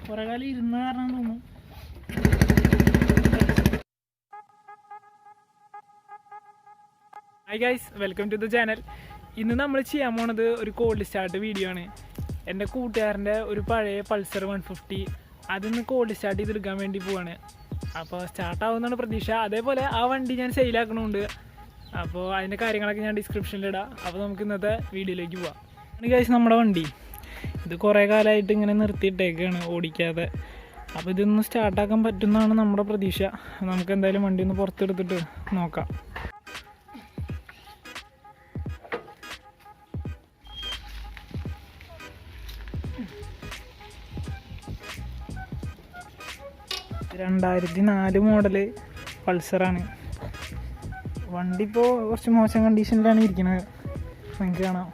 കുറേ കാലം ഇരുന്ന കാരണം തോന്നുന്നു. Hi guys, welcome to the channel. ഇന്ന് നമ്മൾ ചെയ്യാൻ പോണത് ഒരു കോൾഡ് സ്റ്റാർട്ട് വീഡിയോ ആണ്. എൻ്റെ കൂട്ടുകാരൻ്റെ ഒരു പഴയ പൾസർ 150 അതിന്ന് കോൾഡ് സ്റ്റാർട്ട് ചെയ്തെടുക്കാൻ വേണ്ടി പോവാണ്. അപ്പോൾ സ്റ്റാർട്ടാവുന്നതാണ് പ്രതീക്ഷ. അതേപോലെ ആ വണ്ടി ഞാൻ സെയിലാക്കണമുണ്ട്. അപ്പോൾ അതിൻ്റെ കാര്യങ്ങളൊക്കെ ഞാൻ ഡിസ്ക്രിപ്ഷനിലിടാം. അപ്പോൾ നമുക്ക് ഇന്നത്തെ വീഡിയോയിലേക്ക് പോവാം. ഗൈസ്, നമ്മുടെ വണ്ടി ഇത് കുറേ കാലമായിട്ട് ഇങ്ങനെ നിർത്തിയിട്ടേക്കാണ് ഓടിക്കാതെ. അപ്പോൾ ഇതൊന്ന് സ്റ്റാർട്ടാക്കാൻ പറ്റുമെന്നാണ് നമ്മുടെ പ്രതീക്ഷ. നമുക്ക് എന്തായാലും വണ്ടി ഒന്ന് പുറത്തെടുത്തിട്ട് നോക്കാം. ഇത് 2004 മോഡല് പൾസറാണ്. വണ്ടി ഇപ്പോൾ കുറച്ച് മോശം കണ്ടീഷനിലാണ് ഇരിക്കുന്നത്. നിങ്ങൾക്ക് കാണാം,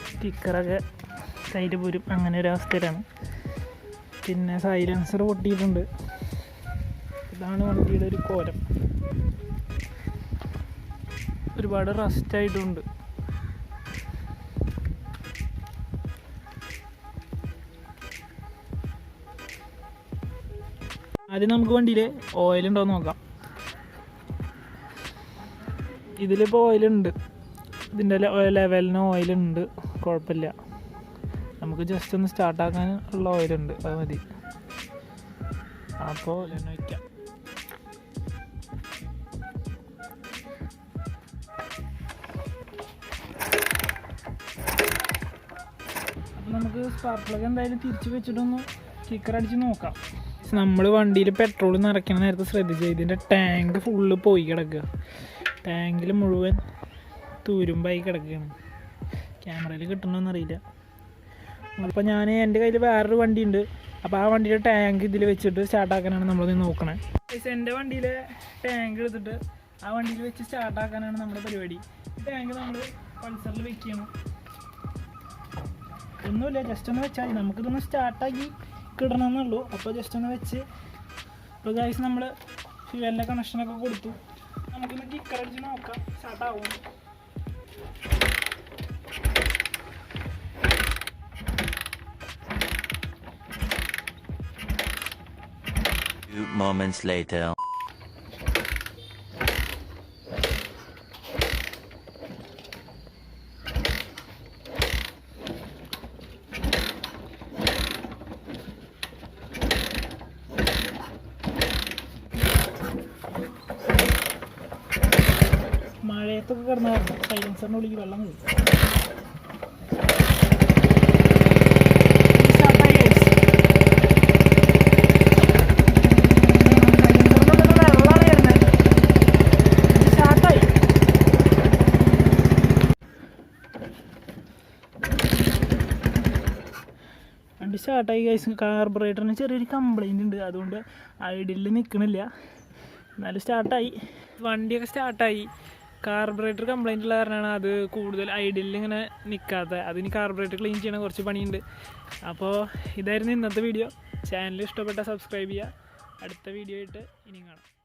സ്റ്റിക്കറൊക്കെ സൈഡ് പോരും, അങ്ങനെ ഒരു അവസ്ഥയിലാണ്. പിന്നെ സൈലൻസർ പൊട്ടിയിട്ടുണ്ട്. ഇതാണ് വണ്ടിയുടെ ഒരു കോലം. ഒരുപാട് റസ്റ്റായിട്ടുണ്ട്. ആദ്യം നമുക്ക് വണ്ടിയിൽ ഓയിലുണ്ടോ എന്ന് നോക്കാം. ഇതിലിപ്പോൾ ഓയിലുണ്ട്, ഇതിൻ്റെ ലെവലിന് ഓയിലുണ്ട്, കുഴപ്പമില്ല. നമുക്ക് ജസ്റ്റ് ഒന്ന് സ്റ്റാർട്ടാക്കാൻ ഉള്ള ഓയിലുണ്ട്, അത് മതി. അപ്പോൾ എന്നെ വയ്ക്കാം. അപ്പോൾ നമുക്ക് സ്പാർക്ക് പ്ലഗ് എന്തായാലും തിരിച്ച് വെച്ചിട്ടൊന്ന് കിക്കർ അടിച്ച് നോക്കാം. നമ്മൾ വണ്ടിയിൽ പെട്രോൾ നിറയ്ക്കണ നേരത്തെ ശ്രദ്ധിച്ചു, ഇതിൻ്റെ ടാങ്ക് ഫുള്ള് പോയി കിടക്കുക. ടാങ്കിൽ മുഴുവൻ തുരുമ്പായി കിടക്കുകയാണ്. ക്യാമറയിൽ കിട്ടണമെന്നറിയില്ല. അപ്പോൾ എൻ്റെ കയ്യിൽ വേറൊരു വണ്ടി ഉണ്ട്. അപ്പോൾ ആ വണ്ടിയുടെ ടാങ്ക് ഇതിൽ വെച്ചിട്ട് സ്റ്റാർട്ടാക്കാനാണ് നമ്മളത് നോക്കണേ. എൻ്റെ വണ്ടിയിലെ ടാങ്ക് എടുത്തിട്ട് ആ വണ്ടിയിൽ വെച്ച് സ്റ്റാർട്ടാക്കാനാണ് നമ്മുടെ പരിപാടി. ഈ ടാങ്ക് നമ്മൾ പൾസറിൽ വെക്കണം. ഒന്നുമില്ല, ജസ്റ്റ് ഒന്ന് വെച്ചാൽ നമുക്കിതൊന്ന് സ്റ്റാർട്ടാക്കി കിടണമെന്നുള്ളൂ. അപ്പോൾ ജസ്റ്റ് ഒന്ന് വെച്ച്. ഇപ്പോൾ ഗൈസ്, നമ്മൾ ഫ്യൂവലിൻ്റെ കണക്ഷനൊക്കെ കൊടുത്തു. നമുക്കൊന്ന് കിക്കറടിച്ച് നോക്കാം സ്റ്റാർട്ടാവും. Moments later. മഴയത്തൊക്കെ കിടന്നായിരുന്നു സൈലൻസറിൻ്റെ ഉള്ളിൽ വെള്ളം പോയി. വണ്ടി സ്റ്റാർട്ടായി ഗൈസ്. കാർബറേറ്ററിന് ചെറിയൊരു കംപ്ലൈൻ്റ് ഉണ്ട്, അതുകൊണ്ട് ഐഡിയലിൽ നിൽക്കണില്ല. എന്നാലും സ്റ്റാർട്ടായി. വണ്ടിയൊക്കെ സ്റ്റാർട്ടായി. കാർബറേറ്റർ കംപ്ലൈൻ്റ് ഉള്ള കാരണമാണ് അത് കൂടുതൽ ഐഡിയലിൽ ഇങ്ങനെ നിൽക്കാത്തത്. അതിന് കാർബറേറ്റർ ക്ലീൻ ചെയ്യണ കുറച്ച് പണിയുണ്ട്. അപ്പോൾ ഇതായിരുന്നു ഇന്നത്തെ വീഡിയോ. ചാനൽ ഇഷ്ടപ്പെട്ടാൽ സബ്സ്ക്രൈബ് ചെയ്യുക. അടുത്ത വീഡിയോ ആയിട്ട് ഇനിയും കാണാം.